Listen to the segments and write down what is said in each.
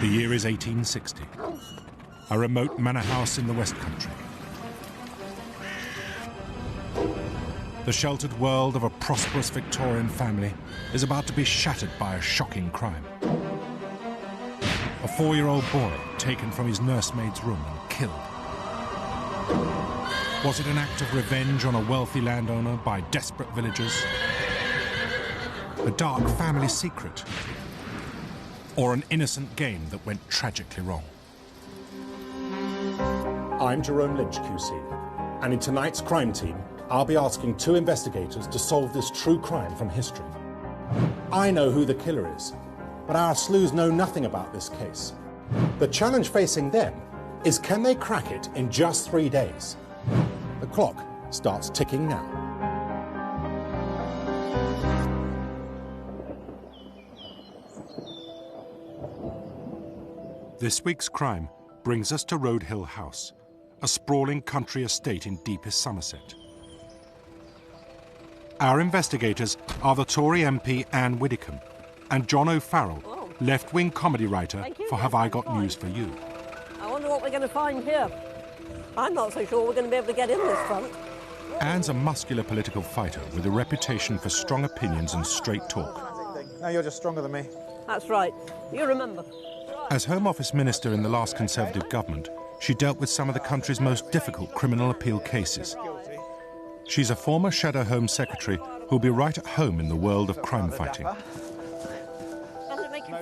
The year is 1860. A remote manor house in the West Country. The sheltered world of a prosperous Victorian family is about to be shattered by a shocking crime. A 4-year-old boy taken from his nursemaid's room and killed. Was it an act of revenge on a wealthy landowner by desperate villagers? A dark family secret? Or an innocent game that went tragically wrong? I'm Jerome Lynch, QC, and in tonight's crime team, I'll be asking 2 investigators to solve this true crime from history. I know who the killer is, but our sleuths know nothing about this case. The challenge facing them is, can they crack it in just 3 days? The clock starts ticking now. This week's crime brings us to Road Hill House, a sprawling country estate in deepest Somerset. Our investigators are the Tory MP Anne Widdicombe and John O'Farrell, left-wing comedy writer for Have I Got News For You. I wonder what we're going to find here. I'm not so sure we're going to be able to get in this front. Anne's a muscular political fighter with a reputation for strong opinions and straight talk. No, you're just stronger than me. That's right. You remember. As Home Office Minister in the last Conservative government, she dealt with some of the country's most difficult criminal appeal cases. She's a former Shadow Home Secretary who'll be right at home in the world of crime fighting.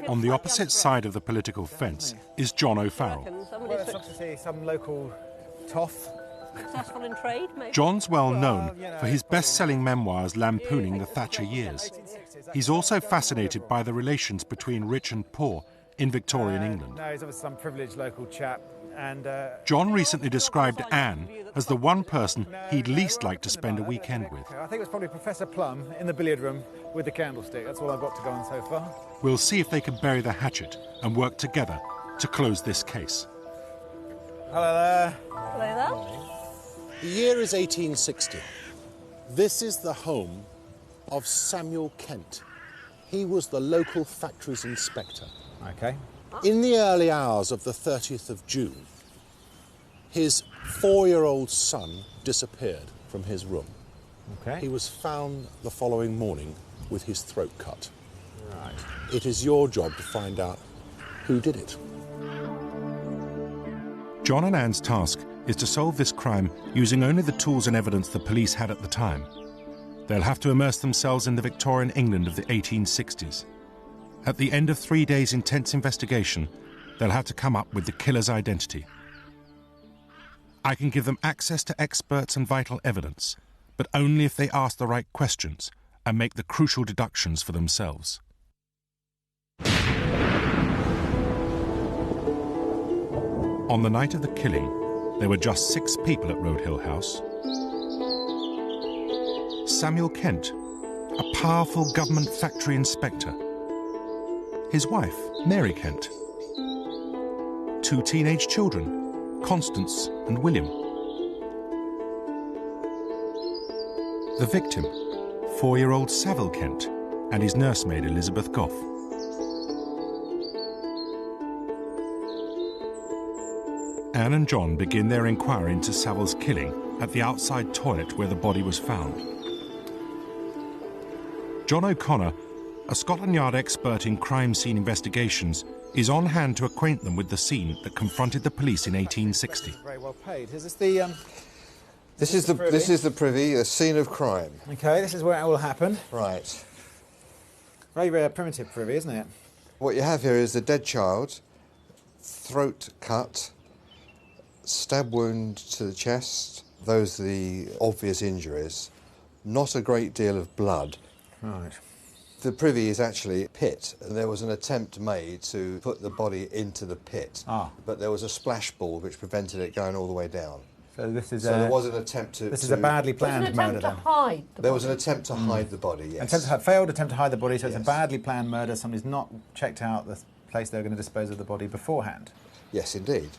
On the opposite side of the political fence is John O'Farrell. Well, it's to see some local toff. Successful in trade, maybe? John's well known for his best-selling memoirs lampooning the Thatcher years. He's also fascinated by the relations between rich and poor in Victorian England. No, he's obviously some privileged local chap. And John recently described Anne as the one person he'd least like to spend a weekend with. I think it was probably Professor Plum in the billiard room with the candlestick. That's all I've got to go on so far. We'll see if they can bury the hatchet and work together to close this case. Hello there. Hello there. The year is 1860. This is the home of Samuel Kent. He was the local factories inspector. Okay. In the early hours of the 30th of June, his 4-year-old son disappeared from his room. Okay. He was found the following morning with his throat cut. Right. It is your job to find out who did it. John and Anne's task is to solve this crime using only the tools and evidence the police had at the time. They'll have to immerse themselves in the Victorian England of the 1860s. At the end of 3 days' intense investigation, they'll have to come up with the killer's identity. I can give them access to experts and vital evidence, but only if they ask the right questions and make the crucial deductions for themselves. On the night of the killing, there were just 6 people at Road Hill House. Samuel Kent, a powerful government factory inspector. His wife, Mary Kent. 2 teenage children, Constance and William. The victim, 4-year-old Savile Kent, and his nursemaid Elizabeth Goff. Anne and John begin their inquiry into Savile's killing at the outside toilet where the body was found. John O'Connor, a Scotland Yard expert in crime scene investigations, is on hand to acquaint them with the scene that confronted the police in 1860. Very well paid. Is this the This is the privy, the scene of crime. Okay, this is where it all happened. Right. Very primitive privy, isn't it? What you have here is the dead child, throat cut, stab wound to the chest. Those are the obvious injuries. Not a great deal of blood. Right. The privy is actually a pit, and there was an attempt made to put the body into the pit, but there was a splash board which prevented it going all the way down. So this is there was an attempt to... This is a badly planned murder, then? There was an attempt to hide the body, yes. Failed attempt to hide the body, so it's a badly planned murder. Somebody's not checked out the place they were going to dispose of the body beforehand. Yes, indeed.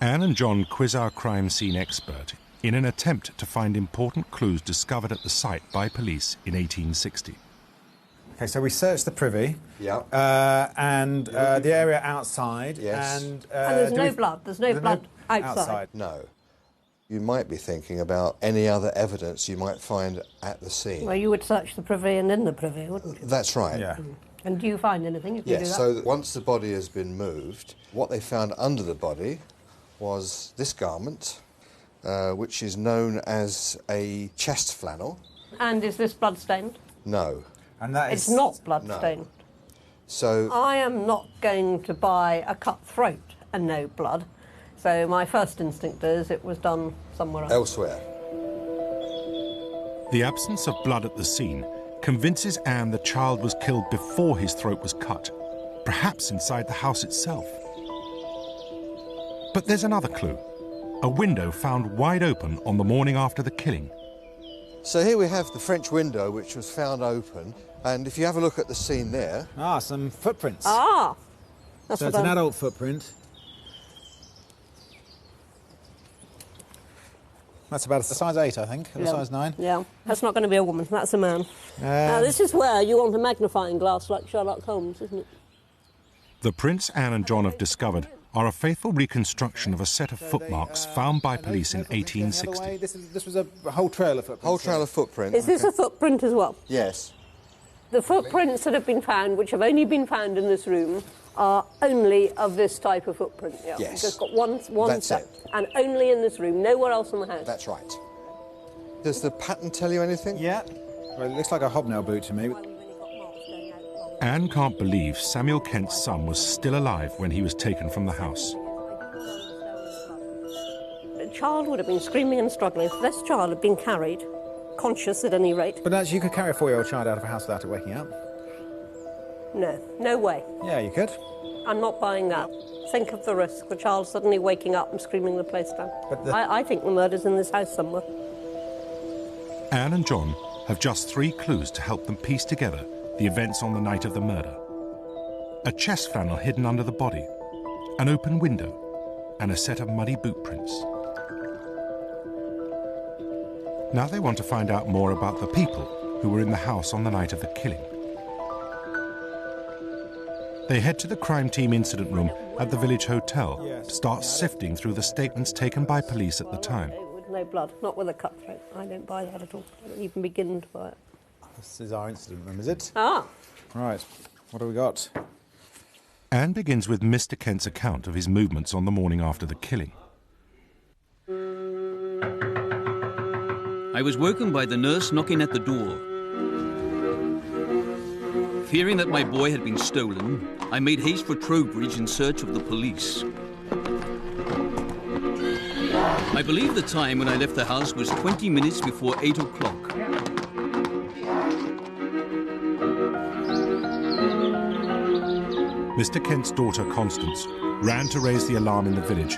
Anne and John quiz our crime scene expert in an attempt to find important clues discovered at the site by police in 1860. Okay, so we searched the privy. Yeah. And the area outside. Yes. And there's no blood. There's no blood outside. No. You might be thinking about any other evidence you might find at the scene. Well, you would search the privy and in the privy, wouldn't you? That's right. Yeah. And do you find anything if you do that? Yes, so once the body has been moved, what they found under the body was this garment, which is known as a chest flannel. And is this blood-stained? No. And that is... It's not blood-stained. So I am not going to buy a cut throat and no blood. So my first instinct is it was done somewhere else. elsewhere. The absence of blood at the scene convinces Anne the child was killed before his throat was cut, perhaps inside the house itself. But there's another clue. A window found wide open on the morning after the killing. So here we have the French window, which was found open, and if you have a look at the scene there... Ah, some footprints. Ah! That's So what it's an I'm- adult footprint. That's about a size 8, I think, or a size 9. Yeah, that's not going to be a woman, that's a man. Now, this is where you want a magnifying glass like Sherlock Holmes, isn't it? The prints Anne and John have discovered are a faithful reconstruction of a set of footmarks found by police in 1860. This was a whole trail of footprints. Whole trail of footprint. Is this a footprint as well? Yes. The footprints that have been found, which have only been found in this room, are only of this type of footprint. Yeah. Yes. Just got one That's set. it. And only in this room, nowhere else in the house. That's right. Does the pattern tell you anything? Yeah. Well, it looks like a hobnail boot to me. Anne can't believe Samuel Kent's son was still alive when he was taken from the house. The child would have been screaming and struggling. If this child had been carried, conscious at any rate, But actually, you could carry a 4-year-old child out of a house without it waking up. no way. Yeah, you could. I'm not buying that. Think of the risk, the child suddenly waking up and screaming the place down. But I think the murder's in this house somewhere. Anne and John have just 3 clues to help them piece together the events on the night of the murder. A chest flannel hidden under the body, an open window, and a set of muddy boot prints. Now they want to find out more about the people who were in the house on the night of the killing. They head to the crime team incident room at the village hotel to start sifting through the statements taken by police at the time. With no blood, not with a cut throat. I don't buy that at all. I don't even begin to buy it. This is our incident room, is it? Ah, Right. What have we got? Anne begins with Mr. Kent's account of his movements on the morning after the killing. I was woken by the nurse knocking at the door. Fearing that my boy had been stolen, I made haste for Trowbridge in search of the police. I believe the time when I left the house was 20 minutes before 8 o'clock. Mr. Kent's daughter, Constance, ran to raise the alarm in the village.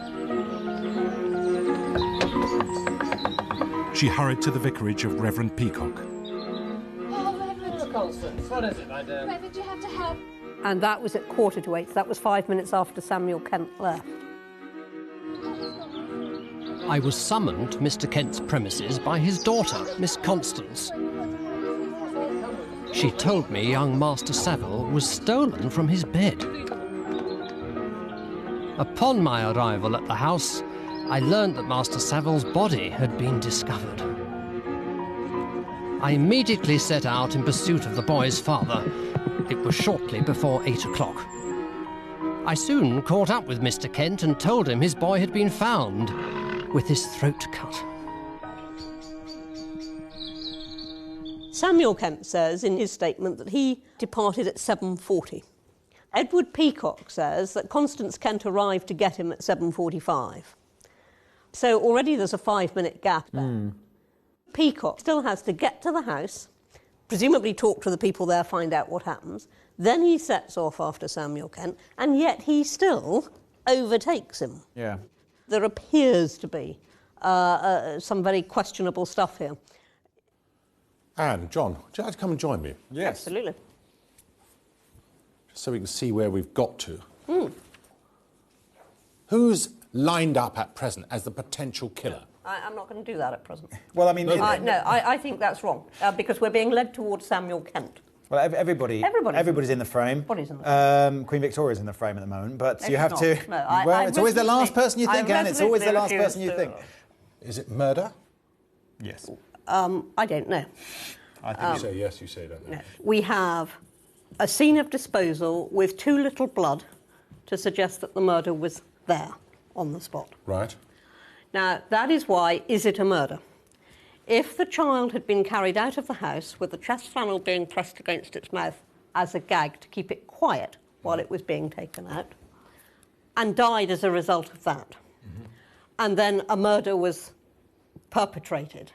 She hurried to the vicarage of Reverend Peacock. Constance, what is it, my dear? Reverend, you have to help. and that was at 7:45. That was 5 minutes after Samuel Kent left. I was summoned to Mr. Kent's premises by his daughter, Miss Constance. She told me young Master Saville was stolen from his bed. Upon my arrival at the house, I learned that Master Saville's body had been discovered. I immediately set out in pursuit of the boy's father. It was shortly before 8 o'clock. I soon caught up with Mr. Kent and told him his boy had been found with his throat cut. Samuel Kent says in his statement that he departed at 7:40. Edward Peacock says that Constance Kent arrived to get him at 7:45. So already there's a 5-minute gap there. Peacock still has to get to the house, presumably talk to the people there, find out what happens. Then he sets off after Samuel Kent, and yet he still overtakes him. Yeah. There appears to be some very questionable stuff here. Anne, John, would you like to come and join me? Yes. Absolutely. Just so we can see where we've got to. Who's lined up at present as the potential killer? I'm not going to do that at present. Well, I mean... No. I think that's wrong, because we're being led towards Samuel Kent. Well, everybody's in the frame. Everybody's in the frame. Queen Victoria's in the frame at the moment, but No, you have she's to... not. No, well, it's always the last person you think, I Anne. It's always the last resolutely person you think. Is it murder? Yes. I don't know. I think You say yes, you say don't know. No. We have a scene of disposal with too little blood to suggest that the murder was there on the spot. Right. Now, that is why, is it a murder? If the child had been carried out of the house with the chest flannel being pressed against its mouth as a gag to keep it quiet while it was being taken out, and died as a result of that, and then a murder was perpetrated,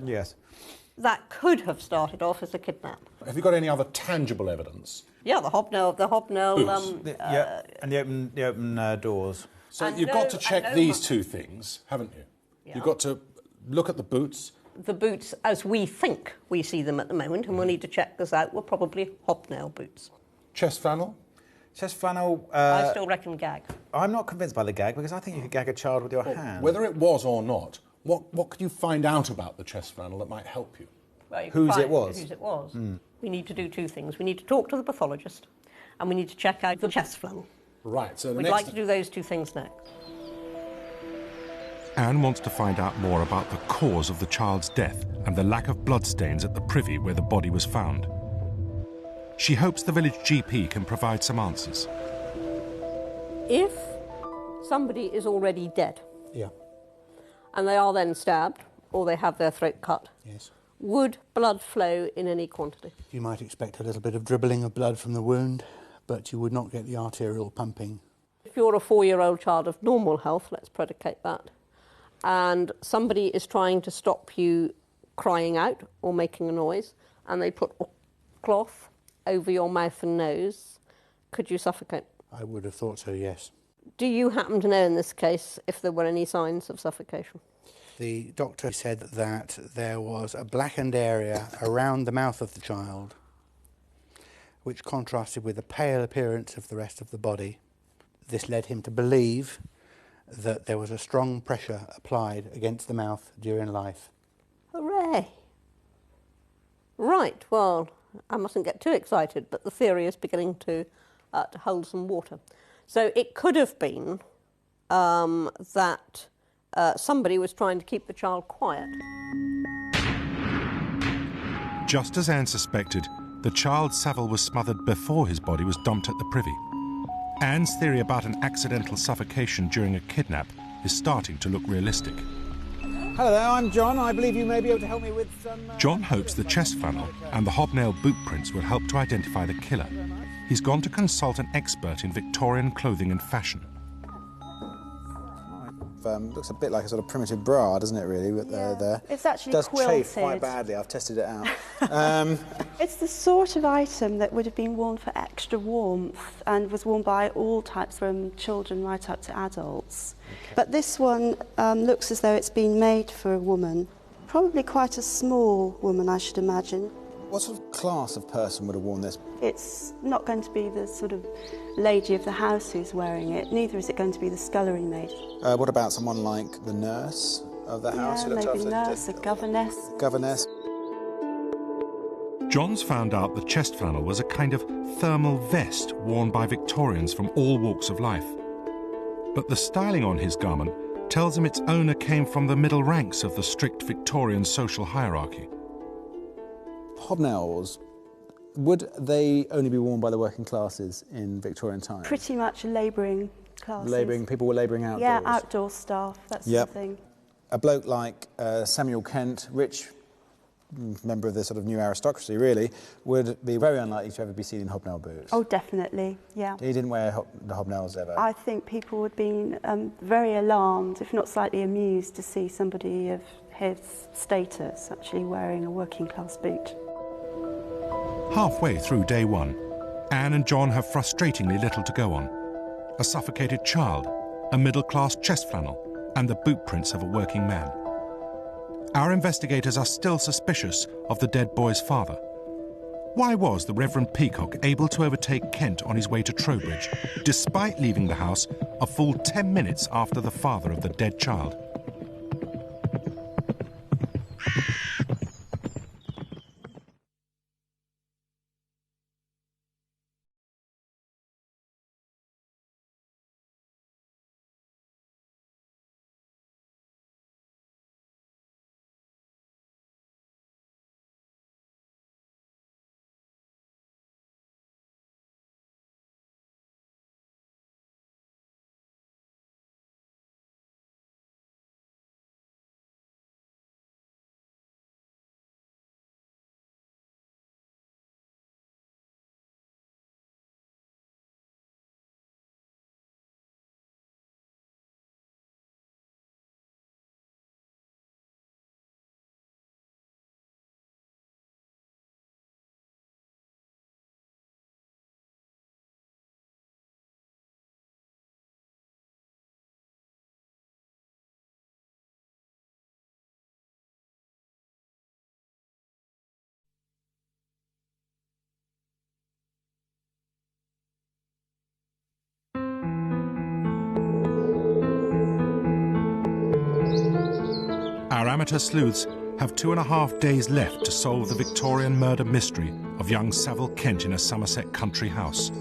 Yes. that could have started off as a kidnap. Have you got any other tangible evidence? Yeah, the hobnail. And the open doors. So And you've no- got to check and no these mu- two things, haven't you? Yeah. You've got to look at the boots. The boots, as we think we see them at the moment, and we'll need to check this out, were probably hobnail boots. Chest flannel. Chest flannel... I still reckon gag. I'm not convinced by the gag, because I think you could gag a child with your hand. Whether it was or not, what could you find out about the chest flannel that might help you? Well, you Whose can it find was. Whose it was. We need to do two things. We need to talk to the pathologist, and we need to check out the chest flannel. Right, so the We'd next... like to do those two things next. Anne wants to find out more about the cause of the child's death and the lack of bloodstains at the privy where the body was found. She hopes the village GP can provide some answers. If somebody is already dead, Yeah, and they are then stabbed, or they have their throat cut, Yes. would blood flow in any quantity? You might expect a little bit of dribbling of blood from the wound, but you would not get the arterial pumping. If you're a 4-year-old child of normal health, let's predicate that, and somebody is trying to stop you crying out or making a noise, and they put a cloth over your mouth and nose, could you suffocate? I would have thought so, yes. Do you happen to know in this case if there were any signs of suffocation? The doctor said that there was a blackened area around the mouth of the child, which contrasted with the pale appearance of the rest of the body. This led him to believe that there was a strong pressure applied against the mouth during life. Hooray! Right, well, I mustn't get too excited, but the theory is beginning to hold some water. So it could have been that somebody was trying to keep the child quiet. Just as Anne suspected, the child Saville was smothered before his body was dumped at the privy. Anne's theory about an accidental suffocation during a kidnap is starting to look realistic. Hello there, I'm John. I believe you may be able to help me with some... John hopes the chest flannel and the hobnail boot prints will help to identify the killer. He's gone to consult an expert in Victorian clothing and fashion. Looks a bit like a sort of primitive bra, doesn't it, really, there? It's actually It does quilted. chafe quite badly. I've tested it out. It's the sort of item that would have been worn for extra warmth and was worn by all types, from children right up to adults. Okay. But this one looks as though it's been made for a woman. Probably quite a small woman, I should imagine. What sort of class of person would have worn this? It's not going to be the sort of lady of the house who's wearing it, neither is it going to be the scullery maid. What about someone like the nurse of the house? Yeah, who looked maybe after nurse, a governess. Governess. John's found out the chest flannel was a kind of thermal vest worn by Victorians from all walks of life. But the styling on his garment tells him its owner came from the middle ranks of the strict Victorian social hierarchy. Hobnails, would they only be worn by the working classes in Victorian times? Pretty much labouring classes. People were labouring outdoors? Yeah, outdoor staff, that's the thing. A bloke like Samuel Kent, rich member of the sort of new aristocracy, really, would be very unlikely to ever be seen in hobnail boots. Oh, definitely, yeah. He didn't wear the hobnails ever. I think people would be very alarmed, if not slightly amused, to see somebody of his status actually wearing a working class boot. Halfway through day one, Anne and John have frustratingly little to go on. A suffocated child, a middle-class chest flannel, and the boot prints of a working man. Our investigators are still suspicious of the dead boy's father. Why was the Reverend Peacock able to overtake Kent on his way to Trowbridge, despite leaving the house a full 10 minutes after the father of the dead child? amateur sleuths have 2.5 days left to solve the Victorian murder mystery of young Savile Kent in a Somerset country house.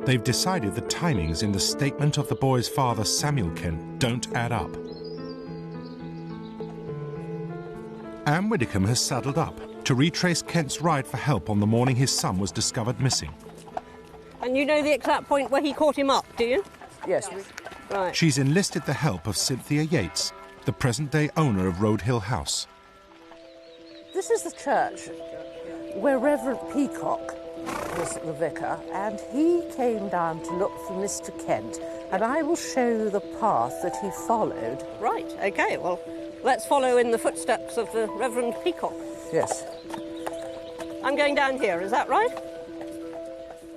They've decided the timings in the statement of the boy's father, Samuel Kent, don't add up. Anne Widdicombe has saddled up to retrace Kent's ride for help on the morning his son was discovered missing. And you know the exact point where he caught him up, do you? Yes. Right. She's enlisted the help of Cynthia Yates, the present-day owner of Road Hill House. This is the church where Reverend Peacock was the vicar, and he came down to look for Mr. Kent, and I will show you the path that he followed. Right, OK, well, let's follow in the footsteps of the Reverend Peacock. Yes. I'm going down here, is that right?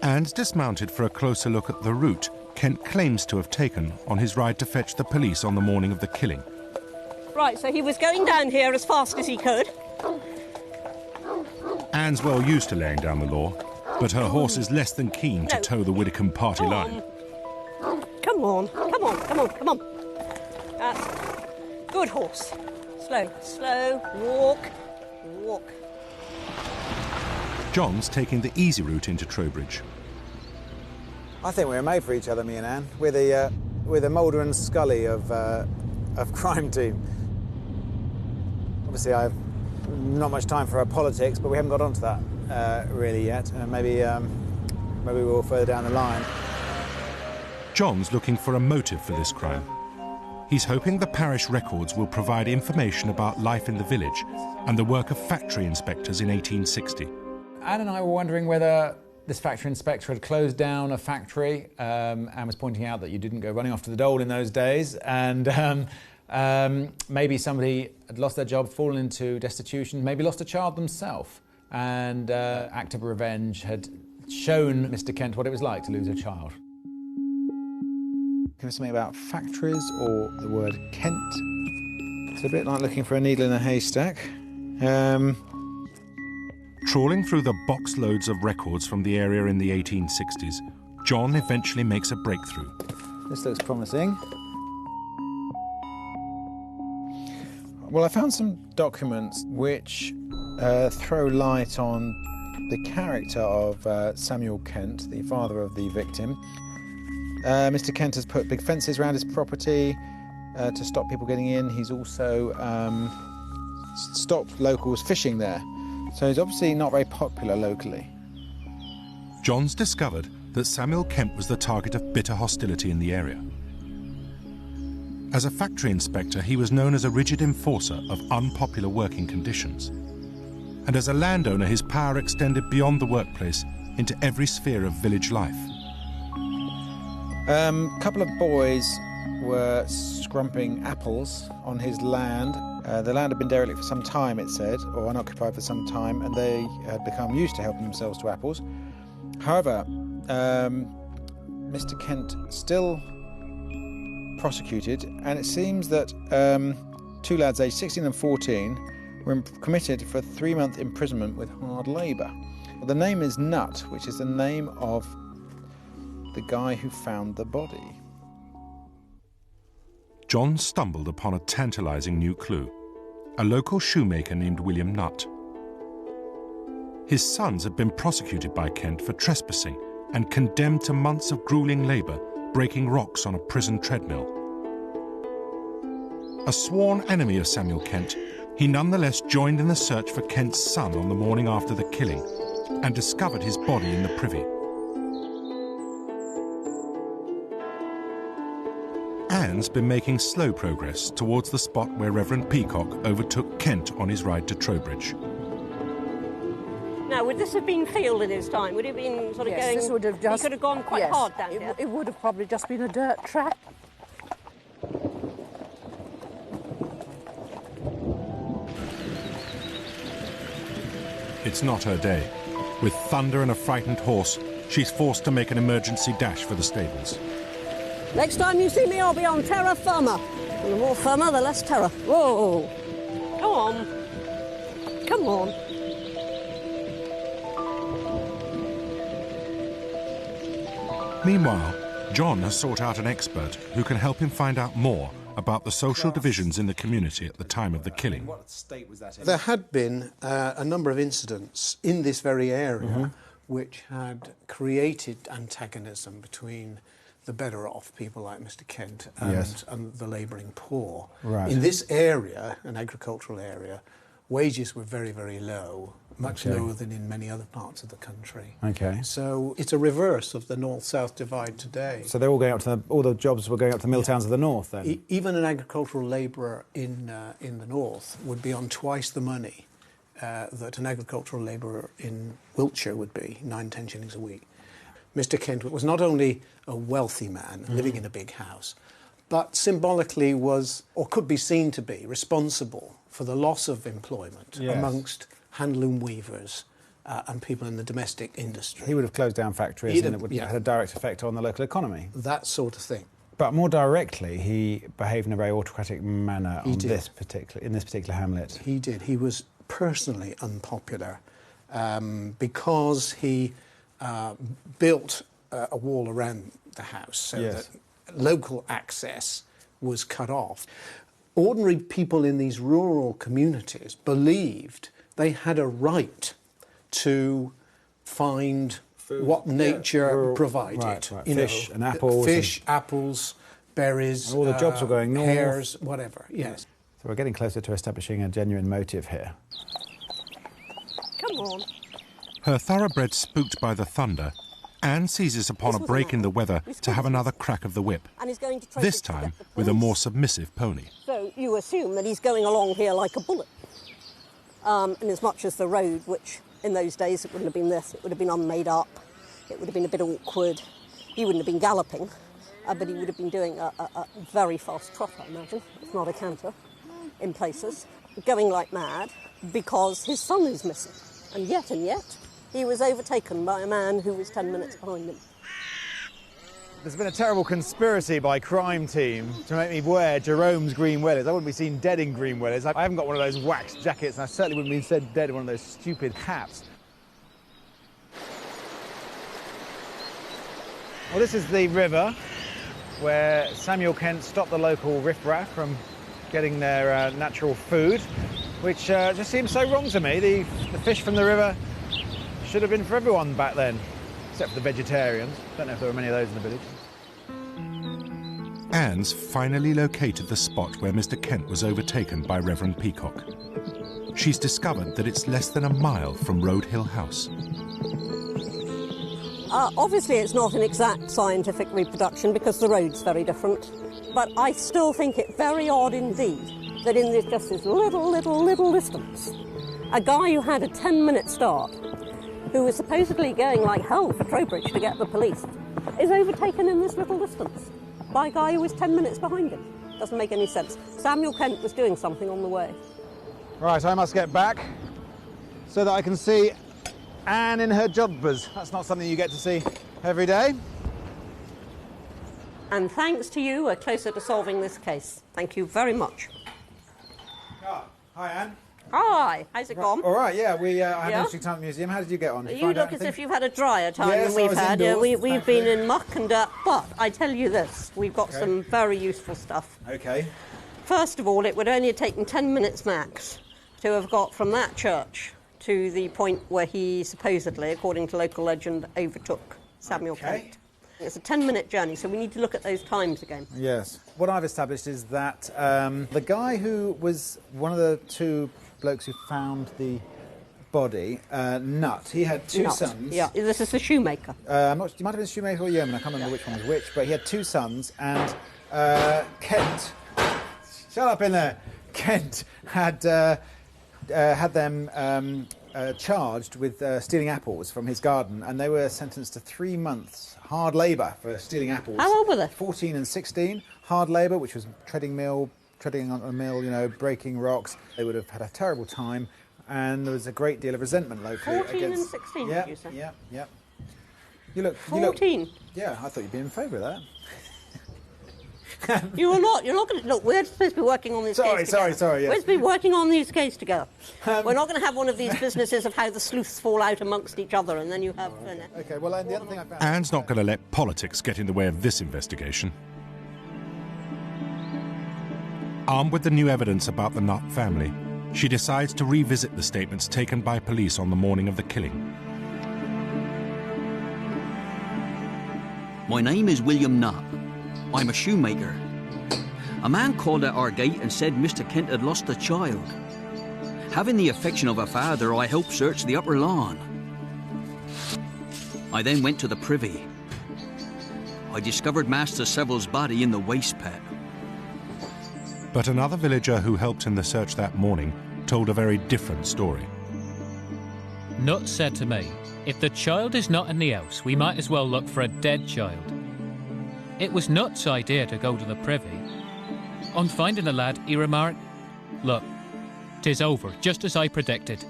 Anne's dismounted for a closer look at the route Kent claims to have taken on his ride to fetch the police on the morning of the killing. Right, so he was going down here as fast as he could. Anne's well used to laying down the law, but her horse is less than keen to toe the Widdicombe party line. Come on, come on, come on, come on. That's good horse. Slow, slow, walk, walk. John's taking the easy route into Trowbridge. I think we were made for each other, me and Anne. We're the Mulder and Scully of crime team. Obviously, I've not much time for our politics, but we haven't got onto that really yet. Maybe we'll further down the line. John's looking for a motive for this crime. He's hoping the parish records will provide information about life in the village and the work of factory inspectors in 1860. Anne and I were wondering whether this factory inspector had closed down a factory. Anne was pointing out that you didn't go running off to the dole in those days, and maybe somebody had lost their job, fallen into destitution, maybe lost a child themselves, and act of revenge had shown Mr. Kent what it was like to lose a child. Give us something about factories or the word Kent. It's a bit like looking for a needle in a haystack. Trawling through the box loads of records from the area in the 1860s, John eventually makes a breakthrough. This looks promising. Well, I found some documents which throw light on the character of Samuel Kent, the father of the victim. Mr. Kent has put big fences around his property to stop people getting in. He's also stopped locals fishing there. So he's obviously not very popular locally. John's discovered that Samuel Kent was the target of bitter hostility in the area. As a factory inspector, he was known as a rigid enforcer of unpopular working conditions. And as a landowner, his power extended beyond the workplace into every sphere of village life. A couple of boys were scrumping apples on his land. The land had been derelict for some time, it said, or unoccupied for some time, and they had become used to helping themselves to apples. However, Mr. Kent still prosecuted, and it seems that two lads aged 16 and 14 were committed for 3-month imprisonment with hard labour. The name is Nutt, which is the name of the guy who found the body. John stumbled upon a tantalising new clue: a local shoemaker named William Nutt. His sons had been prosecuted by Kent for trespassing and condemned to months of grueling labour breaking rocks on a prison treadmill. A sworn enemy of Samuel Kent, he nonetheless joined in the search for Kent's son on the morning after the killing and discovered his body in the privy. Anne's been making slow progress towards the spot where Reverend Peacock overtook Kent on his ride to Trowbridge. Now, would this have been field in his time? Would it have been sort of Yes, going... this would have just... He could have gone quite hard down here. It would have probably just been a dirt track. It's not her day. With thunder and a frightened horse, she's forced to make an emergency dash for the stables. Next time you see me, I'll be on terra firma. And the more firmer, the less terror. Whoa! Go on. Come on. Meanwhile, John has sought out an expert who can help him find out more about the social divisions in the community at the time of the killing. What state was that in? There had been a number of incidents in this very area which had created antagonism between the better off people like Mr. Kent and the labouring poor. Right. In this area, an agricultural area, wages were very, very low, much lower than in many other parts of the country. Okay. So it's a reverse of the north-south divide today. So they're all going up to all the jobs were going up to mill towns of the north then? Even an agricultural labourer in the north would be on twice the money that an agricultural labourer in Wiltshire would be, 9-10 shillings a week. Mr. Kent was not only a wealthy man living in a big house, but symbolically was, or could be seen to be, responsible for the loss of employment amongst handloom weavers and people in the domestic industry. He would have closed down factories and it would have had a direct effect on the local economy. That sort of thing. But more directly, he behaved in a very autocratic manner in this particular hamlet. He did. He was personally unpopular because he built a wall around the house so that local access was cut off. Ordinary people in these rural communities believed they had a right to find food, what nature provided. Right. You fish know, and apples. Fish, apples, berries. And all the jobs were going north. Pears, whatever, yes. So we're getting closer to establishing a genuine motive here. Come on. Her thoroughbred spooked by the thunder, Anne seizes upon a break in the weather to have another crack of the whip, this time with a more submissive pony. So you assume that he's going along here like a bullet. And as much as the road, which in those days it wouldn't have been this, it would have been unmade up, it would have been a bit awkward. He wouldn't have been galloping, but he would have been doing a very fast trot, I imagine, if not a canter, in places, going like mad because his son is missing. And yet, he was overtaken by a man who was 10 minutes behind him. There's been a terrible conspiracy by crime team to make me wear Jerome's green wellies. I wouldn't be seen dead in green wellies. I haven't got one of those wax jackets, and I certainly wouldn't be seen dead in one of those stupid hats. Well, this is the river where Samuel Kent stopped the local riffraff from getting their natural food, which just seems so wrong to me. The fish from the river should have been for everyone back then, except for the vegetarians. Don't know if there were many of those in the village. Anne's finally located the spot where Mr. Kent was overtaken by Reverend Peacock. She's discovered that it's less than a mile from Road Hill House. Obviously, it's not an exact scientific reproduction because the road's very different. But I still think it very odd indeed that in just this little distance, a guy who had a 10-minute start, who was supposedly going like hell for Trowbridge to get the police, is overtaken in this little distance by a guy who was 10 minutes behind him. Doesn't make any sense. Samuel Kent was doing something on the way. Right, I must get back so that I can see Anne in her jumpers. That's not something you get to see every day. And thanks to you, we're closer to solving this case. Thank you very much. Hi, Anne. Hi, how's it gone? All right, yeah, we had an interesting time at the museum. How did you get on? You look as if you've had a drier time Yes, than we've had. indoors, We've been in muck and dirt, but I tell you this, we've got some very useful stuff. Okay. First of all, it would only have taken 10 minutes max to have got from that church to the point where he supposedly, according to local legend, overtook Samuel Kent. It's a 10-minute journey, so we need to look at those times again. Yes. What I've established is that the guy who was one of the two blokes who found the body, Nut, he had two sons. Yeah, this is the shoemaker. He might have been shoemaker or yeoman, I can't remember which one was which, but he had two sons, and Kent, shut up in there, Kent had them charged with stealing apples from his garden, and they were sentenced to 3 months hard labour for stealing apples. How old were they? 14 and 16. Hard labour, which was treading on a mill, you know, breaking rocks. They would have had a terrible time, and there was a great deal of resentment locally. 14 and 16, did you say? Yeah. You look... 14? Yeah, I thought you'd be in favour of that. You're not going to... Look, we're supposed to be working on this case together. Sorry, yes. We're supposed to be working on this case together. We're not going to have one of these businesses of how the sleuths fall out amongst each other and then you have... OK, well, the other thing I found... Anne's not going to let politics get in the way of this investigation. Armed with the new evidence about the Nutt family, she decides to revisit the statements taken by police on the morning of the killing. My name is William Nutt. I'm a shoemaker. A man called at our gate and said Mr. Kent had lost a child. Having the affection of a father, I helped search the upper lawn. I then went to the privy. I discovered Master Seville's body in the waste pit. But another villager who helped in the search that morning told a very different story. Nutt said to me, if the child is not in the house, we might as well look for a dead child. It was Nutt's idea to go to the privy. On finding the lad, he remarked, look, 'tis over, just as I predicted.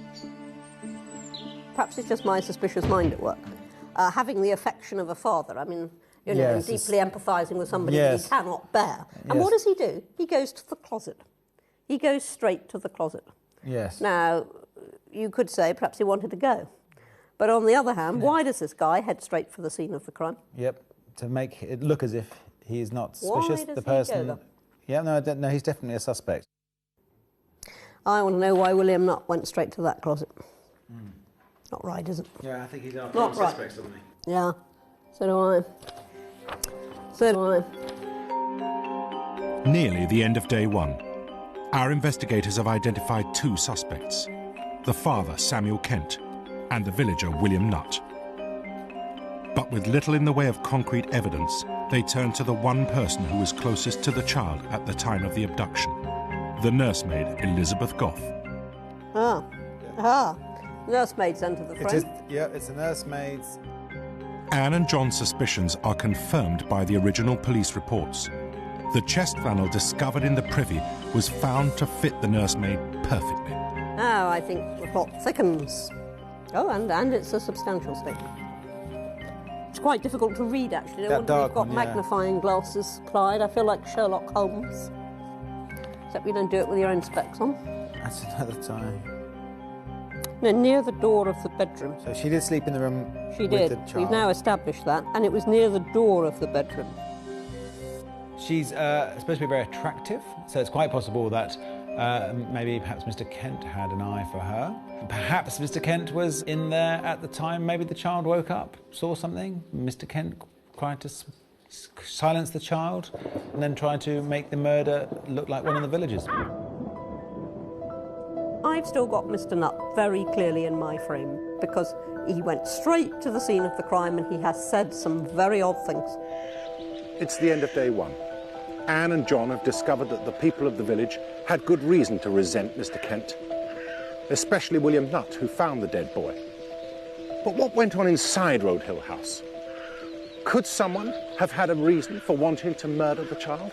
Perhaps it's just my suspicious mind at work. Having the affection of a father, I mean, you know, Yes, and deeply empathising with somebody yes. that he cannot bear. And Yes. what does he do? He goes to the closet. He goes straight to the closet. Yes. Now, you could say perhaps he wanted to go. But on the other hand, why does this guy head straight for the scene of the crime? Yep, to make it look as if he's not Why suspicious. does The he person. go there? Yeah, no, I don't know. He's definitely a suspect. I want to know why William Nutt went straight to that closet. Not right, is it? Yeah, I think he's our Not right. suspect, doesn't he? Yeah, so do I. So do I. Nearly the end of day one, our investigators have identified two suspects: the father, Samuel Kent, and the villager, William Nutt. But with little in the way of concrete evidence, they turn to the one person who was closest to the child at the time of the abduction, the nursemaid, Elizabeth Goff. Nursemaids enter the frame. It's the nursemaid's. Anne and John's suspicions are confirmed by the original police reports. The chest flannel discovered in the privy was found to fit the nursemaid perfectly. Now I think the plot thickens. Oh, and it's a substantial statement. It's quite difficult to read, actually. I wonder if we've got magnifying glasses supplied. I feel like Sherlock Holmes. Except you don't do it with your own specs on. That's another time. No, near the door of the bedroom. So she did sleep in the room She with did. the child. We've now established that. And it was near the door of the bedroom. She's supposed to be very attractive, so it's quite possible that perhaps Mr. Kent had an eye for her. Perhaps Mr. Kent was in there at the time. Maybe the child woke up, saw something. Mr. Kent tried to silence the child and then tried to make the murder look like one of the villagers. I've still got Mr. Nutt very clearly in my frame because he went straight to the scene of the crime and he has said some very odd things. It's the end of day one. Anne and John have discovered that the people of the village had good reason to resent Mr. Kent, especially William Nutt, who found the dead boy. But what went on inside Road Hill House? Could someone have had a reason for wanting to murder the child?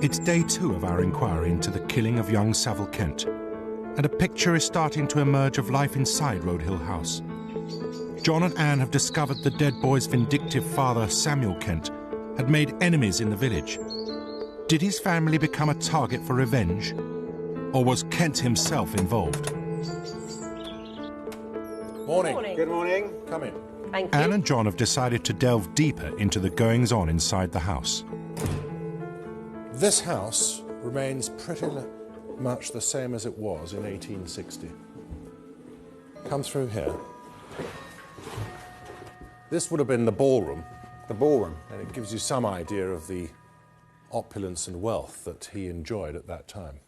It's day 2 of our inquiry into the killing of young Savile Kent, and a picture is starting to emerge of life inside Road Hill House. John and Anne have discovered the dead boy's vindictive father, Samuel Kent, had made enemies in the village. Did his family become a target for revenge, or was Kent himself involved? Morning. Morning. Good morning. Come in. Thank you. Anne and John have decided to delve deeper into the goings-on inside the house. This house remains pretty much the same as it was in 1860. Come through here. This would have been the ballroom. The ballroom. And it gives you some idea of the opulence and wealth that he enjoyed at that time.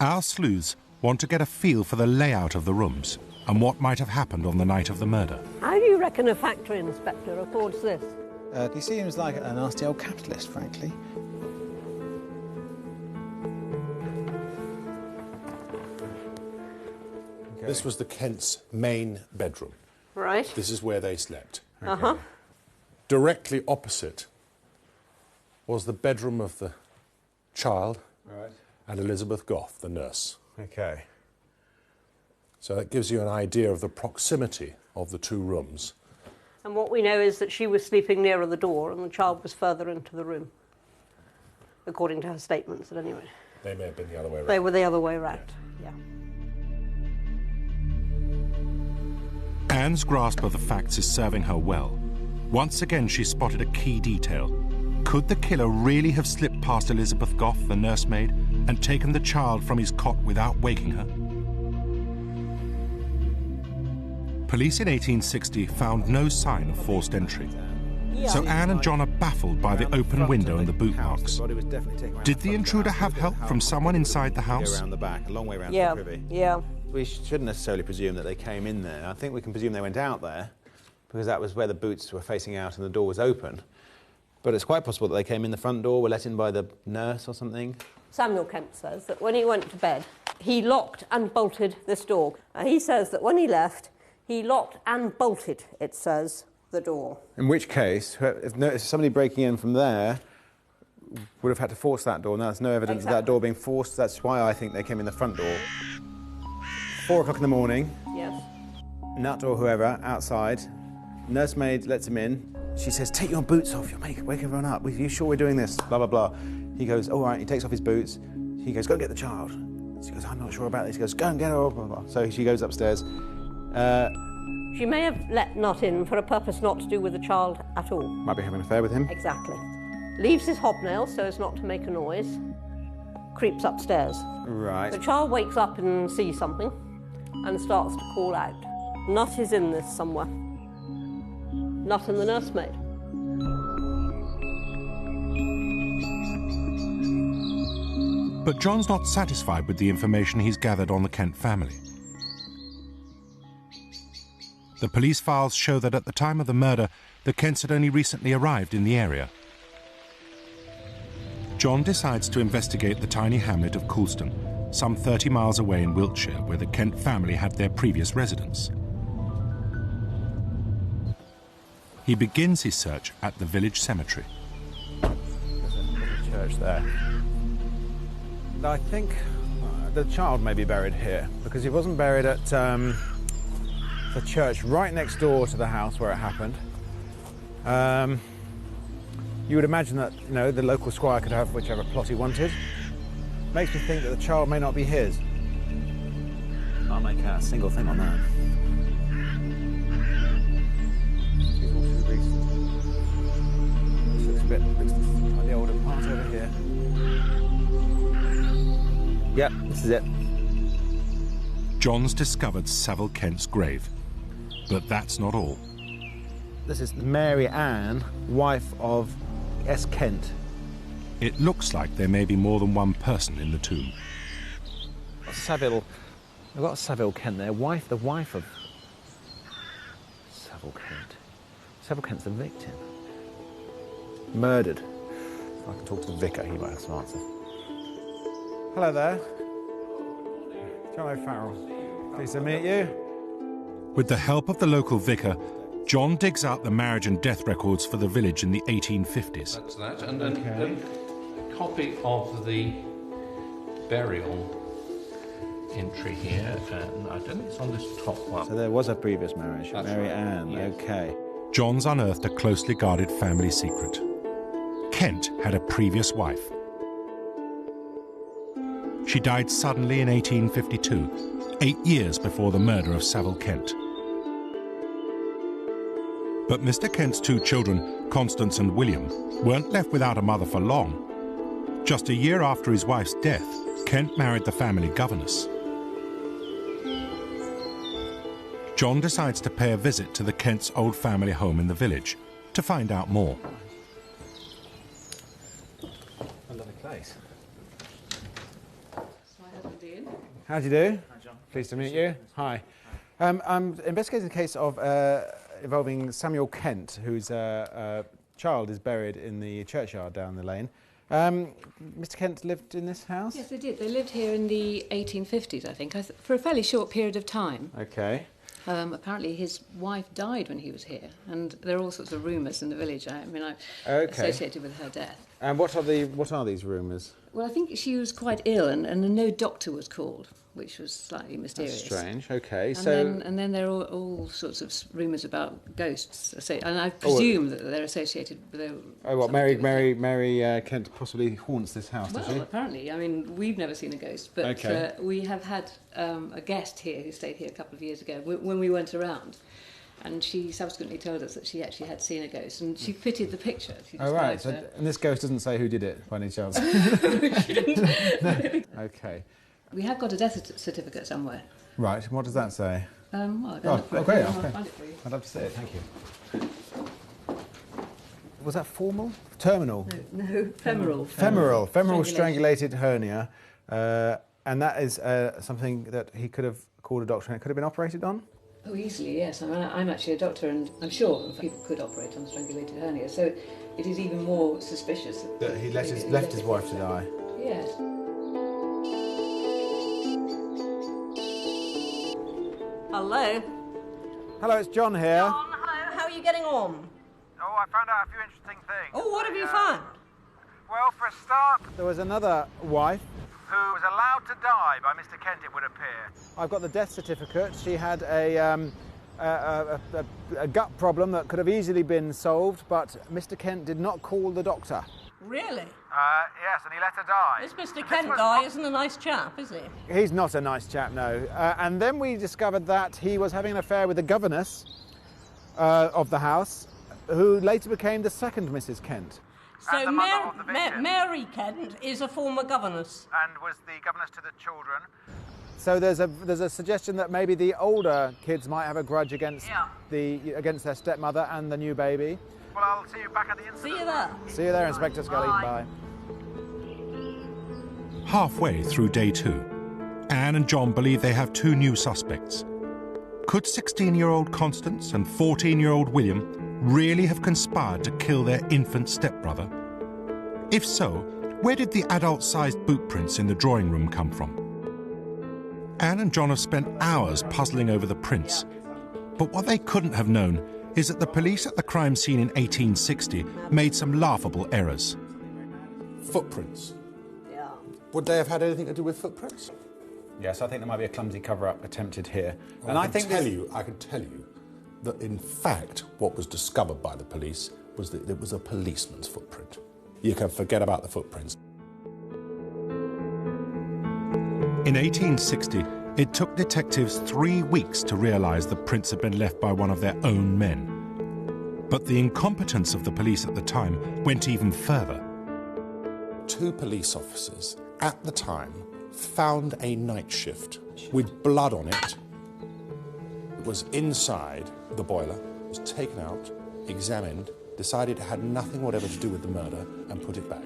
Our sleuths want to get a feel for the layout of the rooms and what might have happened on the night of the murder. How do you reckon a factory inspector affords this? He seems like a nasty old capitalist, frankly. Okay. This was the Kents' main bedroom. Right. This is where they slept. Okay. Uh-huh. Directly opposite was the bedroom of the child, right, and Elizabeth Goff, the nurse. Okay. So that gives you an idea of the proximity of the two rooms. And what we know is that she was sleeping nearer the door and the child was further into the room, according to her statements at any rate. They may have been the other way around. They were the other way around, yeah. Anne's grasp of the facts is serving her well. Once again, she spotted a key detail. Could the killer really have slipped past Elizabeth Goff, the nursemaid, and taken the child from his cot without waking her? Police in 1860 found no sign of forced entry. So Anne and John are baffled by the open window and the boot marks. Did the intruder have help from someone inside the house? Around the back, a long way around Yeah, the privy. yeah. We shouldn't necessarily presume that they came in there. I think we can presume they went out there, because that was where the boots were facing out and the door was open. But it's quite possible that they came in the front door, were let in by the nurse or something. Samuel Kent says that when he went to bed, he locked and bolted this door. He says that when he left, he locked and bolted, it says, the door. In which case, if somebody breaking in from there would have had to force that door. Now, there's no evidence of that door being forced. That's why I think they came in the front door. 4 o'clock in the morning. Yes. Nut or whoever, outside. Nursemaid lets him in. She says, take your boots off. You'll wake everyone up. Are you sure we're doing this? Blah, blah, blah. He goes, all right. He takes off his boots. He goes, go get the child. She goes, I'm not sure about this. He goes, go and get her. Blah, blah, blah. So she goes upstairs. She may have let Nut in for a purpose not to do with the child at all. Might be having an affair with him. Exactly. Leaves his hobnail so as not to make a noise. Creeps upstairs. Right. The child wakes up and sees something and starts to call out. Nut is in this somewhere. Nut and the nursemaid. But John's not satisfied with the information he's gathered on the Kent family. The police files show that at the time of the murder, the Kents had only recently arrived in the area. John decides to investigate the tiny hamlet of Coulston, some 30 miles away in Wiltshire, where the Kent family had their previous residence. He begins his search at the village cemetery. There's a church there. I think the child may be buried here, because he wasn't buried at the church right next door to the house where it happened. You would imagine that, you know, the local squire could have whichever plot he wanted. Makes me think that the child may not be his. I'll make out a single thing on that. He's also recent. This looks like the older part over here. Yep, this is it. John's discovered Savile Kent's grave, but that's not all. This is Mary Ann, wife of S. Kent. It looks like there may be more than one person in the tomb. Savile, we've got Savile Kent there, the wife of Savile Kent. Savile Kent's the victim. Murdered. I can talk to the vicar, he might have some answers. Hello there. John O'Farrell. Pleased to meet you. With the help of the local vicar, John digs out the marriage and death records for the village in the 1850s. That's that, and then copy of the burial entry here, and I don't think it's on this top one. So there was a previous marriage, That's Mary right, Ann, yes. okay. John's unearthed a closely guarded family secret. Kent had a previous wife. She died suddenly in 1852, 8 years before the murder of Savile Kent. But Mr. Kent's two children, Constance and William, weren't left without a mother for long. Just a year after his wife's death, Kent married the family governess. John decides to pay a visit to the Kent's old family home in the village to find out more. A lovely place. How do you do? Hi, John. Pleased to meet you. Hi. I'm investigating a case of involving Samuel Kent, whose child is buried in the churchyard down the lane. Mr. Kent lived in this house? Yes, they did. They lived here in the 1850s, I think, for a fairly short period of time. Okay. Apparently his wife died when he was here, and there are all sorts of rumours in the village. I mean, Okay. associated with her death. And what are these rumours? Well, I think she was quite ill, and no doctor was called, which was slightly mysterious. That's strange. Okay, And then there are all sorts of rumours about ghosts, and I presume that they're associated with. Mary Kent possibly haunts this house, does she? Well, apparently. I mean, we've never seen a ghost, but Okay. We have had a guest here who stayed here a couple of years ago when we went around. And she subsequently told us that she actually had seen a ghost, and she fitted the picture. She Oh, right. described her. And this ghost doesn't say who did it, by any chance? Okay. We have got a death certificate somewhere. Right, and what does that say? Well, I'll go look for it. great. I'll Okay. find it for you. I'd love to see it, thank you. Was that formal? Terminal? No, femoral. Femoral strangulated hernia. And that is something that he could have called a doctor and it could have been operated on? Oh, easily, yes. I'm actually a doctor, and I'm sure people could operate on strangulated hernia, so it is even more suspicious That he left his wife to die? Yes. Hello? Hello, it's John here. John, hello. How are you getting on? Oh, I found out a few interesting things. Oh, what have you found? Well, for a start, There was another wife. who was allowed to die by Mr. Kent, it would appear. I've got the death certificate. She had a gut problem that could have easily been solved, but Mr. Kent did not call the doctor. Really? Yes, and he let her die. This Mr. Kent guy isn't a nice chap, is he? He's not a nice chap, no. And then we discovered that he was having an affair with the governess of the house, who later became the second Mrs. Kent. So Mary Kent is a former governess. And was the governess to the children. So there's a suggestion that maybe the older kids might have a grudge against against their stepmother and the new baby. Well, I'll see you back at the incident. See you there. See you there, Inspector Scully. Bye. Halfway through day 2, Anne and John believe they have 2 new suspects. Could 16-year-old Constance and 14-year-old William really have conspired to kill their infant stepbrother? If so, where did the adult-sized boot prints in the drawing room come from? Anne and John have spent hours puzzling over the prints, but what they couldn't have known is that the police at the crime scene in 1860 made some laughable errors. Footprints. Yeah. Would they have had anything to do with footprints? Yes, I think there might be a clumsy cover-up attempted here. Well, and I can tell you that in fact what was discovered by the police was that it was a policeman's footprint. You can forget about the footprints. In 1860, it took detectives 3 weeks to realise the prints had been left by one of their own men. But the incompetence of the police at the time went even further. 2 police officers at the time found a night shift with blood on it. It was inside the boiler, was taken out, examined, decided it had nothing whatever to do with the murder, and put it back,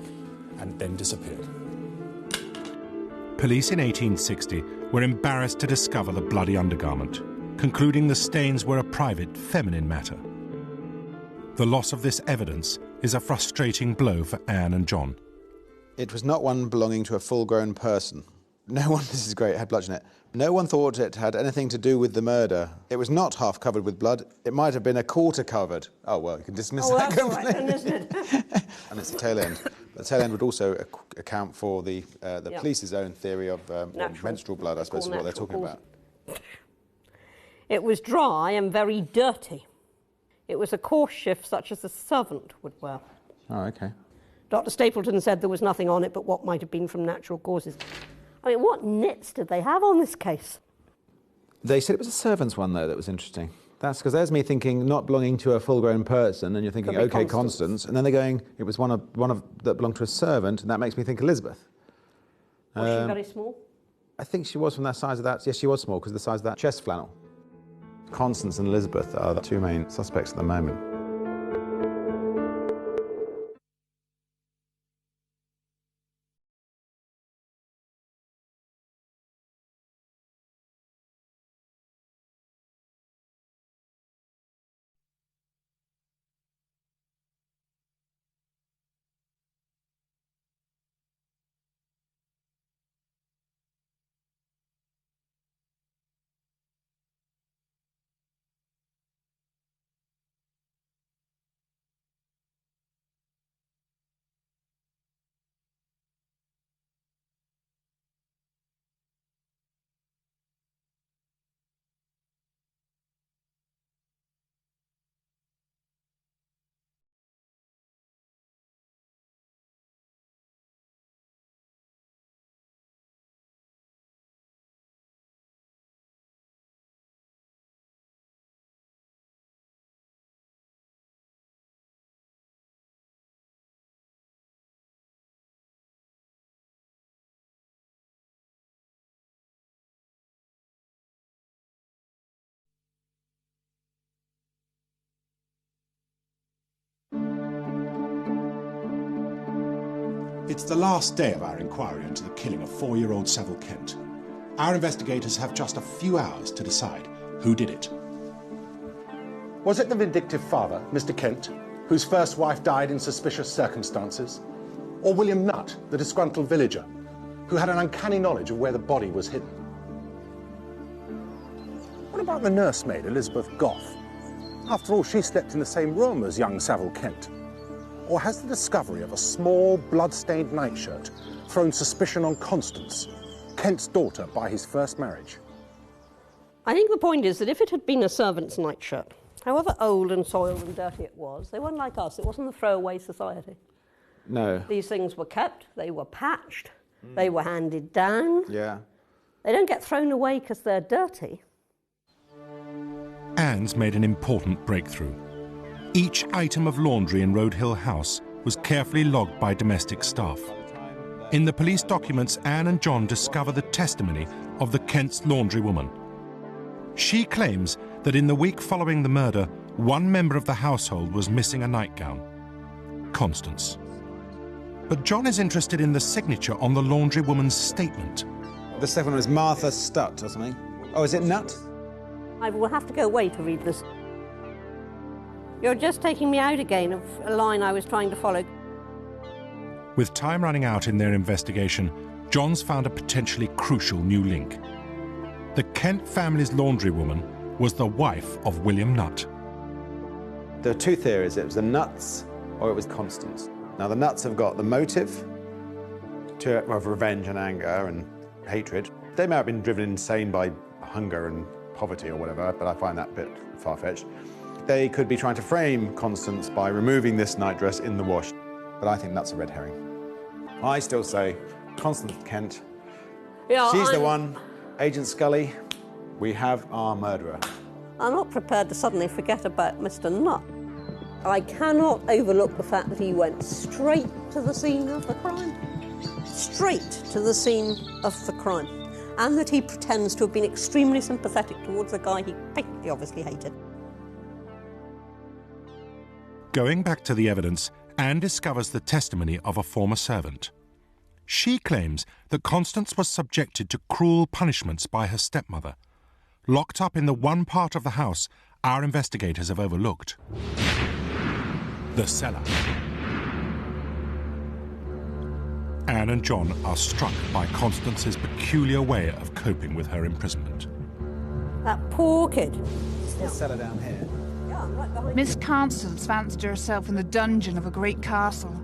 and then disappeared. Police in 1860 were embarrassed to discover the bloody undergarment, concluding the stains were a private, feminine matter. The loss of this evidence is a frustrating blow for Anne and John. It was not one belonging to a full-grown person. No one, this is great, it had bloods in it. No one thought it had anything to do with the murder. It was not half covered with blood. It might have been a quarter covered. Oh, well, you can dismiss that completely. Right, then, isn't it? And it's the tail end. The tail end would also account for the police's own theory of menstrual blood, I suppose is what they're talking about. It was dry and very dirty. It was a coarse shift such as a servant would wear. Oh, OK. Dr. Stapleton said there was nothing on it but what might have been from natural causes. I mean, what nits did they have on this case? They said it was a servant's one, though, that was interesting. That's because there's me thinking not belonging to a full-grown person, and you're thinking, OK, Constance, and then they're going, it was one of that belonged to a servant, and that makes me think Elizabeth. Was she very small? I think she was from that size of that. Yes, she was small because of the size of that chest flannel. Constance and Elizabeth are the two main suspects at the moment. It's the last day of our inquiry into the killing of 4-year-old Savile Kent. Our investigators have just a few hours to decide who did it. Was it the vindictive father, Mr. Kent, whose first wife died in suspicious circumstances? Or William Nutt, the disgruntled villager, who had an uncanny knowledge of where the body was hidden? What about the nursemaid, Elizabeth Goff? After all, she slept in the same room as young Savile Kent. Or has the discovery of a small, blood-stained nightshirt thrown suspicion on Constance, Kent's daughter by his first marriage? I think the point is that if it had been a servant's nightshirt, however old and soiled and dirty it was, they weren't like us. It wasn't a throwaway society. No. These things were kept, they were patched, they were handed down. Yeah. They don't get thrown away because they're dirty. Anne's made an important breakthrough. Each item of laundry in Road Hill House was carefully logged by domestic staff. In the police documents, Anne and John discover the testimony of the Kent's laundrywoman. She claims that in the week following the murder, one member of the household was missing a nightgown, Constance. But John is interested in the signature on the laundrywoman's statement. The second one is Martha Stutt or something. Oh, is it Nutt? I will have to go away to read this. You're just taking me out again of a line I was trying to follow. With time running out in their investigation, John's found a potentially crucial new link. The Kent family's laundrywoman was the wife of William Nutt. There are two theories. It was the Nutts or it was Constance. Now, the Nutts have got the motive of revenge and anger and hatred. They may have been driven insane by hunger and poverty or whatever, but I find that a bit far-fetched. They could be trying to frame Constance by removing this nightdress in the wash, but I think that's a red herring. I still say Constance Kent. Yeah, she's the one. Agent Scully, we have our murderer. I'm not prepared to suddenly forget about Mr. Nutt. I cannot overlook the fact that he went straight to the scene of the crime. Straight to the scene of the crime. And that he pretends to have been extremely sympathetic towards a guy he obviously hated. Going back to the evidence, Anne discovers the testimony of a former servant. She claims that Constance was subjected to cruel punishments by her stepmother, locked up in the one part of the house our investigators have overlooked. The cellar. Anne and John are struck by Constance's peculiar way of coping with her imprisonment. That poor kid. The cellar down here. Yeah, I'm right behind Miss Constance fancied herself in the dungeon of a great castle.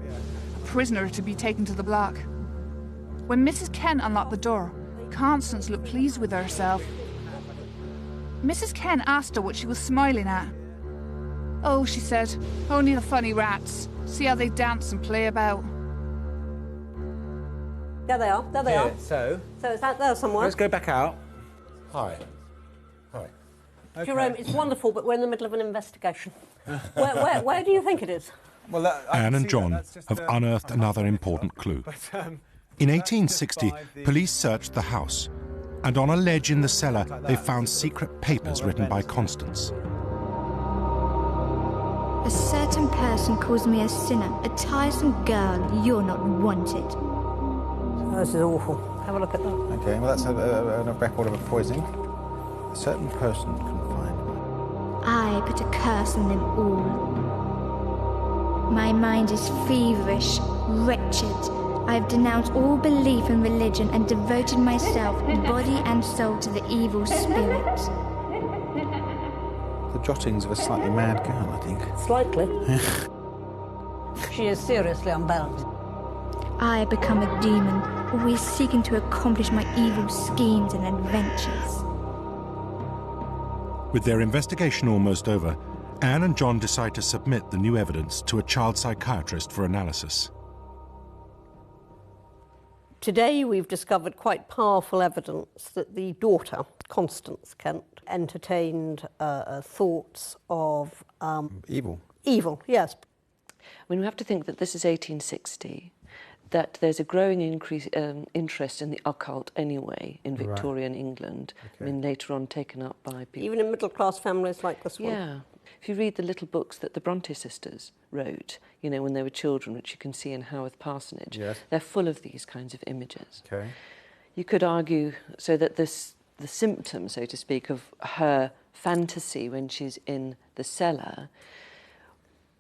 prisoner to be taken to the block. When Mrs. Kent unlocked the door, Constance looked pleased with herself. Mrs. Kent asked her what she was smiling at. "Oh," she said, "only the funny rats. See how they dance and play about." There they are, there they are. So it's out there somewhere. let's go back out. Hi. Hi. Okay. Jerome, it's wonderful, but we're in the middle of an investigation. where do you think it is? Well, Anne and John have unearthed another important clue. In 1860, police searched the house, and on a ledge in the cellar, they found secret papers written by Constance. A certain person calls me a sinner, a tiresome girl. You're not wanted. Oh, this is awful. Have a look at that. Okay, well, that's a record of a poisoning. A certain person confined. I put a curse on them all. My mind is feverish, wretched. I have denounced all belief in religion and devoted myself, body and soul, to the evil spirit. The jottings of a slightly mad girl, I think. Slightly. She is seriously unbalanced. I have become a demon, always seeking to accomplish my evil schemes and adventures. With their investigation almost over, Anne and John decide to submit the new evidence to a child psychiatrist for analysis. Today we've discovered quite powerful evidence that the daughter, Constance Kent, entertained thoughts of... evil. Evil, yes. I mean, we have to think that this is 1860, that there's a growing interest in the occult anyway in Victorian England. Okay. I mean, later on taken up by people... Even in middle-class families like this one? Yeah. If you read the little books that the Bronte sisters wrote, you know, when they were children, which you can see in Haworth Parsonage, yes, they're full of these kinds of images. Okay. You could argue so that the symptom, so to speak, of her fantasy when she's in the cellar,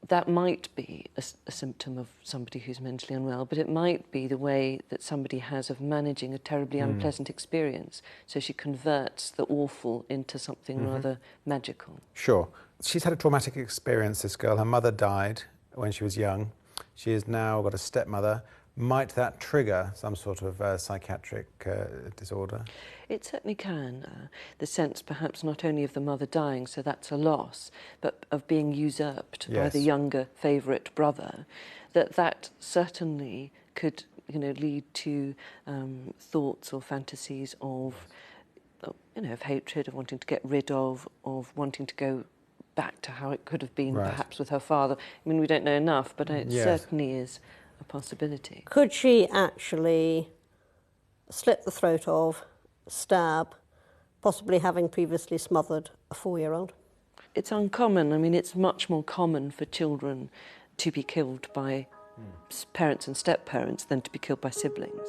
that might be a symptom of somebody who's mentally unwell, but it might be the way that somebody has of managing a terribly unpleasant experience. So she converts the awful into something rather magical. Sure. She's had a traumatic experience, this girl. Her mother died when she was young. She has now got a stepmother. Might that trigger some sort of psychiatric disorder? It certainly can. The sense perhaps not only of the mother dying, so that's a loss, but of being usurped by the younger favourite brother, that certainly could, you know, lead to thoughts or fantasies of, you know, of hatred, of wanting to get rid of wanting to go back to how it could have been perhaps with her father. I mean, we don't know enough, but it certainly is a possibility. Could she actually slit the throat of, stab, possibly having previously smothered a 4-year-old? It's uncommon. I mean, it's much more common for children to be killed by parents and step-parents than to be killed by siblings.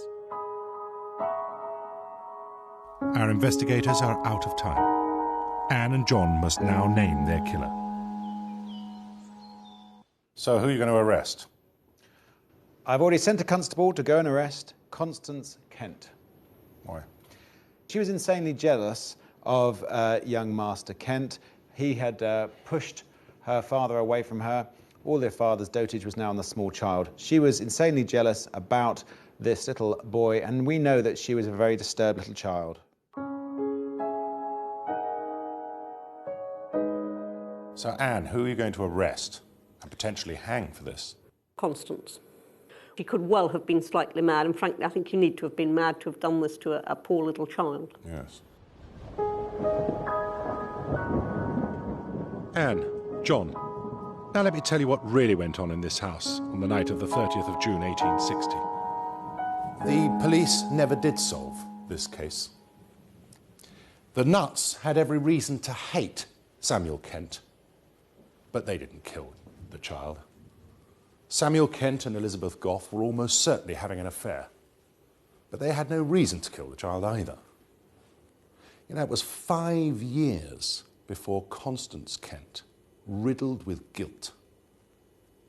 Our investigators are out of time. Anne and John must now name their killer. So who are you going to arrest? I've already sent a constable to go and arrest Constance Kent. Why? She was insanely jealous of young Master Kent. He had pushed her father away from her. All their father's dotage was now on the small child. She was insanely jealous about this little boy, and we know that she was a very disturbed little child. So, Anne, who are you going to arrest and potentially hang for this? Constance. She could well have been slightly mad, and frankly, I think you need to have been mad to have done this to a poor little child. Yes. Anne, John, now let me tell you what really went on in this house on the night of the 30th of June, 1860. The police never did solve this case. The Nuts had every reason to hate Samuel Kent, but they didn't kill the child. Samuel Kent and Elizabeth Goff were almost certainly having an affair, but they had no reason to kill the child either. You know, it was 5 years before Constance Kent, riddled with guilt,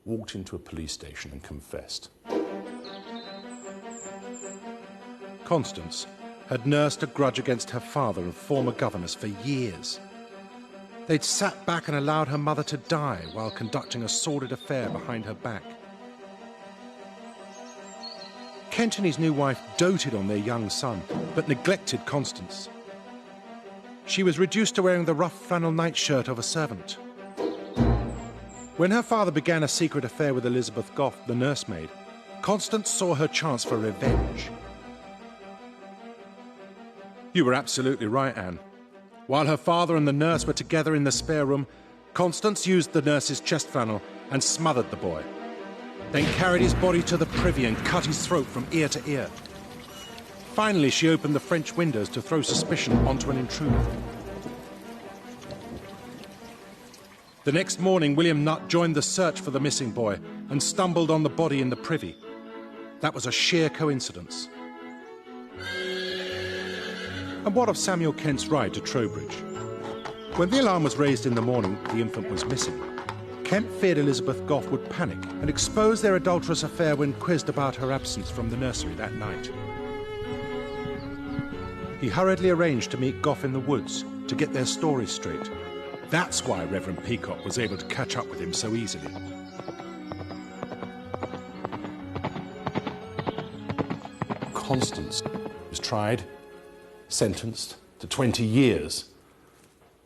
walked into a police station and confessed. Constance had nursed a grudge against her father and former governess for years. They'd sat back and allowed her mother to die while conducting a sordid affair behind her back. Kent and his new wife doted on their young son, but neglected Constance. She was reduced to wearing the rough flannel nightshirt of a servant. When her father began a secret affair with Elizabeth Goff, the nursemaid, Constance saw her chance for revenge. You were absolutely right, Anne. While her father and the nurse were together in the spare room, Constance used the nurse's chest flannel and smothered the boy, then carried his body to the privy and cut his throat from ear to ear. Finally, she opened the French windows to throw suspicion onto an intruder. The next morning, William Nutt joined the search for the missing boy and stumbled on the body in the privy. That was a sheer coincidence. And what of Samuel Kent's ride to Trowbridge? When the alarm was raised in the morning, the infant was missing. Kent feared Elizabeth Goff would panic and expose their adulterous affair when quizzed about her absence from the nursery that night. He hurriedly arranged to meet Goff in the woods to get their story straight. That's why Reverend Peacock was able to catch up with him so easily. Constance was tried, sentenced to 20 years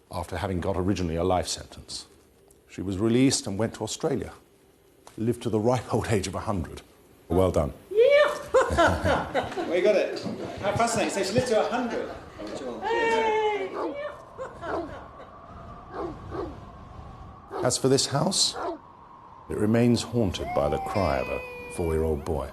after having got originally a life sentence. She was released and went to Australia. Lived to the ripe old age of 100. Well done. Yeah! Well, you got it. How fascinating. So she lived to 100. As for this house, it remains haunted by the cry of a 4-year-old boy.